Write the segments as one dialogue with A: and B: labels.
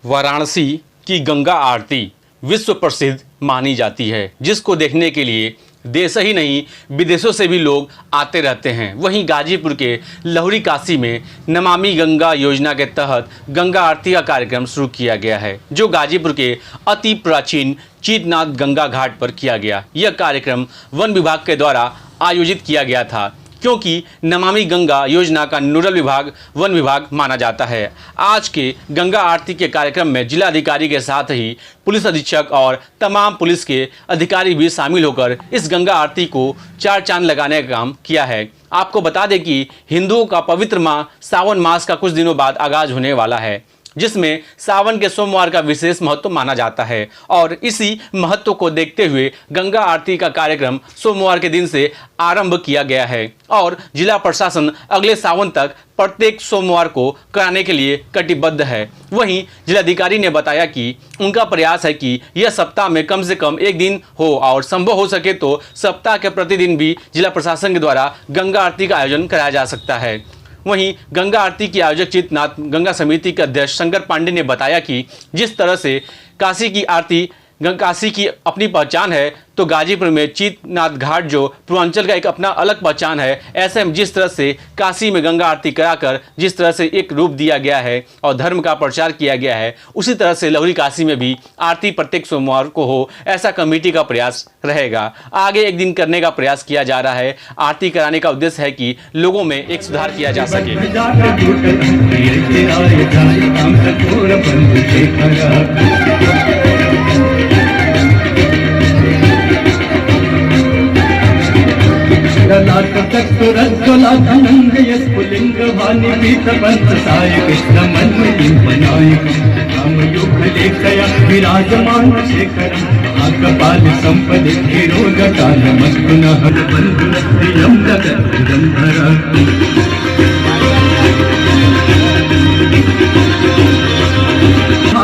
A: वाराणसी की गंगा आरती विश्व प्रसिद्ध मानी जाती है, जिसको देखने के लिए देश ही नहीं विदेशों से भी लोग आते रहते हैं। वहीं गाजीपुर के लहुरी काशी में नमामि गंगा योजना के तहत गंगा आरती का कार्यक्रम शुरू किया गया है, जो गाजीपुर के अति प्राचीन चीतनाथ गंगा घाट पर किया गया। यह कार्यक्रम वन विभाग के द्वारा आयोजित किया गया था, क्योंकि नमामि गंगा योजना का नोडल विभाग वन विभाग माना जाता है। आज के गंगा आरती के कार्यक्रम में जिलाधिकारी के साथ ही पुलिस अधीक्षक और तमाम पुलिस के अधिकारी भी शामिल होकर इस गंगा आरती को चार चांद लगाने का काम किया है। आपको बता दें कि हिंदुओं का पवित्र माह सावन मास का कुछ दिनों बाद आगाज होने वाला है, जिसमें सावन के सोमवार का विशेष महत्व माना जाता है और इसी महत्व को देखते हुए गंगा आरती का कार्यक्रम सोमवार के दिन से आरंभ किया गया है और जिला प्रशासन अगले सावन तक प्रत्येक सोमवार को कराने के लिए कटिबद्ध है। वहीं जिलाधिकारी ने बताया कि उनका प्रयास है कि यह सप्ताह में कम से कम एक दिन हो और संभव हो सके तो सप्ताह के प्रतिदिन भी जिला प्रशासन के द्वारा गंगा आरती का आयोजन कराया जा सकता है। वहीं गंगा आरती के आयोजक चीतनाथ गंगा समिति के अध्यक्ष शंकर पांडे ने बताया कि जिस तरह से काशी की आरती काशी की अपनी पहचान है, तो गाजीपुर में चीतनाथ घाट जो पूर्वांचल का एक अपना अलग पहचान है, ऐसे में जिस तरह से काशी में गंगा आरती कराकर जिस तरह से एक रूप दिया गया है और धर्म का प्रचार किया गया है, उसी तरह से लहुरी काशी में भी आरती प्रत्येक सोमवार को हो, ऐसा कमेटी का प्रयास रहेगा। आगे एक दिन करने का प्रयास किया जा रहा है। आरती कराने का उद्देश्य है कि लोगों में एक सुधार किया जा सके।
B: विराजमान शेखरम कपाल संपदे रोगकाल मस्तुनः बंधुरम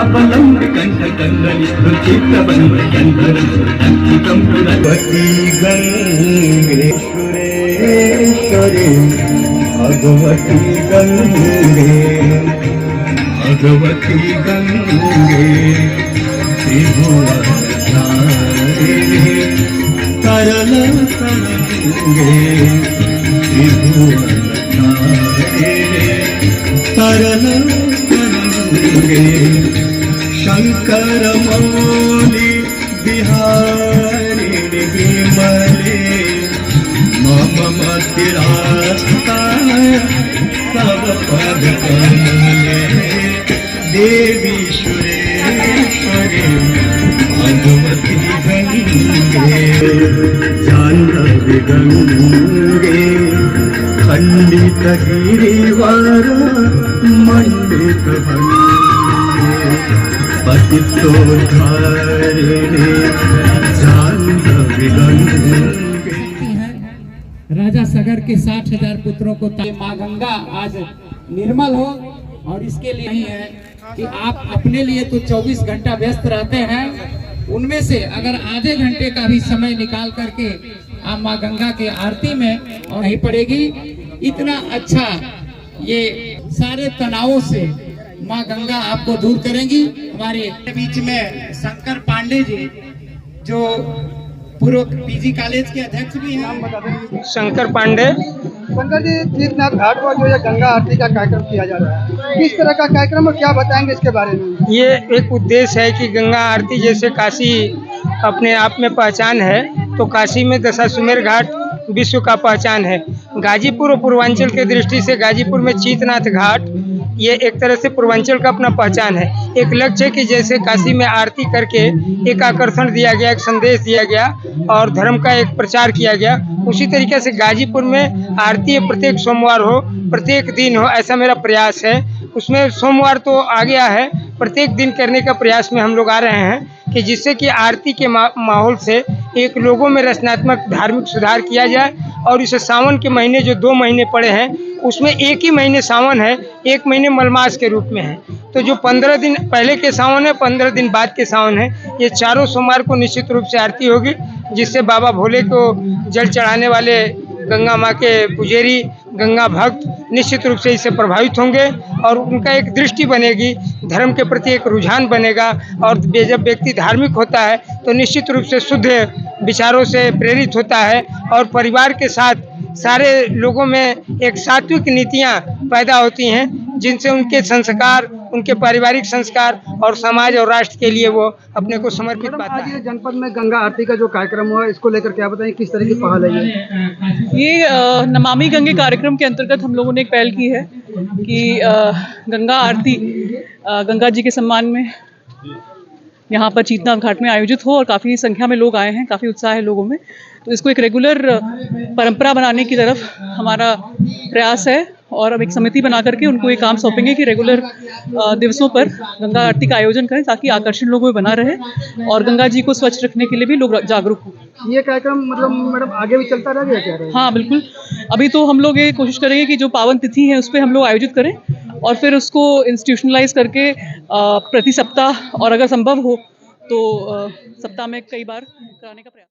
B: बलंग कंठ कंदली चित्त बंध कंधर अंकितम भगवती गंगेश्वरे भगवती गंगे भगवती गंगे त्रिभुवनारे करल गंगे त्रिभुवनारे करल गंगे शंकर मौली बिहारी विमले मम मतिरास्ताय सब पद कमले देवी सुरेश्वरी भगवती गंगे जाह्नवी गंगे खंडित गिरिवर मंडित भंगे पतितोद्धारिणी जाह्नवी गंगे।
C: राजा सगर के 60,000 पुत्रों को माँ गंगा आज निर्मल हो, और इसके लिए नहीं है कि आप अपने लिए तो 24 घंटा व्यस्त रहते हैं, उनमें से अगर आधे घंटे का भी समय निकाल करके आप माँ गंगा के आरती में और नहीं पड़ेगी। इतना अच्छा ये सारे तनावों से माँ गंगा आपको दूर करेंगी। हमारे बीच में शंकर पांडे जी जो पूर्व पीजी कॉलेज के अध्यक्ष भी हैं।
D: शंकर पांडे।
E: शंकर जी, चीतनाथ घाट पर जो ये गंगा आरती का कार्यक्रम किया जा रहा है, किस तरह का कार्यक्रम और क्या बताएंगे इसके बारे में?
D: ये एक उद्देश्य है कि गंगा आरती जैसे काशी अपने आप में पहचान है, तो काशी में दशाश्वमेध घाट विश्व का पहचान है। गाजीपुर और पूर्वांचल के दृष्टि से गाजीपुर में चीतनाथ घाट ये एक तरह से पूर्वांचल का अपना पहचान है। एक लक्ष्य है कि जैसे काशी में आरती करके एक आकर्षण दिया गया, एक संदेश दिया गया और धर्म का एक प्रचार किया गया, उसी तरीके से गाजीपुर में आरती प्रत्येक सोमवार हो, प्रत्येक दिन हो, ऐसा मेरा प्रयास है। उसमें सोमवार तो आ गया है, प्रत्येक दिन करने का प्रयास में हम लोग आ रहे हैं कि जिससे कि आरती के माहौल से एक लोगों में रचनात्मक धार्मिक सुधार किया जाए। और इस सावन के महीने जो 2 महीने पड़े हैं, उसमें एक ही महीने सावन है, एक महीने मलमास के रूप में है। तो जो 15 दिन पहले के सावन है, 15 दिन बाद के सावन है, ये चारों सोमवार को निश्चित रूप से आरती होगी, जिससे बाबा भोले को जल चढ़ाने वाले गंगा माँ के पुजेरी गंगा भक्त निश्चित रूप से इससे प्रभावित होंगे और उनका एक दृष्टि बनेगी, धर्म के प्रति एक रुझान बनेगा। और जब व्यक्ति धार्मिक होता है तो निश्चित रूप से शुद्ध विचारों से प्रेरित होता है और परिवार के साथ सारे लोगों में एक सात्विक नीतियाँ पैदा होती हैं, जिनसे उनके संस्कार, उनके पारिवारिक संस्कार और समाज और राष्ट्र के लिए वो अपने को समर्पित
E: मैडम,
D: पाता
E: आज ये
D: है।
E: जनपद में गंगा आरती का जो कार्यक्रम हुआ इसको लेकर क्या बताएं, किस तरह की पहल है ये?
F: नमामि गंगे कार्यक्रम के अंतर्गत हम लोगों ने एक पहल की है कि गंगा आरती गंगा जी के सम्मान में यहाँ पर चीतनाथ घाट में आयोजित हो और काफ़ी संख्या में लोग आए हैं, काफ़ी उत्साह है लोगों में। तो इसको एक रेगुलर परंपरा बनाने की तरफ हमारा प्रयास है और हम एक समिति बना करके उनको ये काम सौंपेंगे कि रेगुलर दिवसों पर गंगा आरती का आयोजन करें ताकि आकर्षण लोगों में बना रहे और गंगा जी को स्वच्छ रखने के लिए भी लोग जागरूक हों।
E: ये कार्यक्रम मतलब मैडम आगे भी चलता रहेगा क्या रहेगा?
F: हाँ बिल्कुल, अभी तो हम लोग ये कोशिश करेंगे कि जो पावन तिथि है उस पर हम लोग आयोजित करें और फिर उसको इंस्टीट्यूशनलाइज करके प्रति सप्ताह और अगर संभव हो तो सप्ताह में कई बार कराने का प्रयास।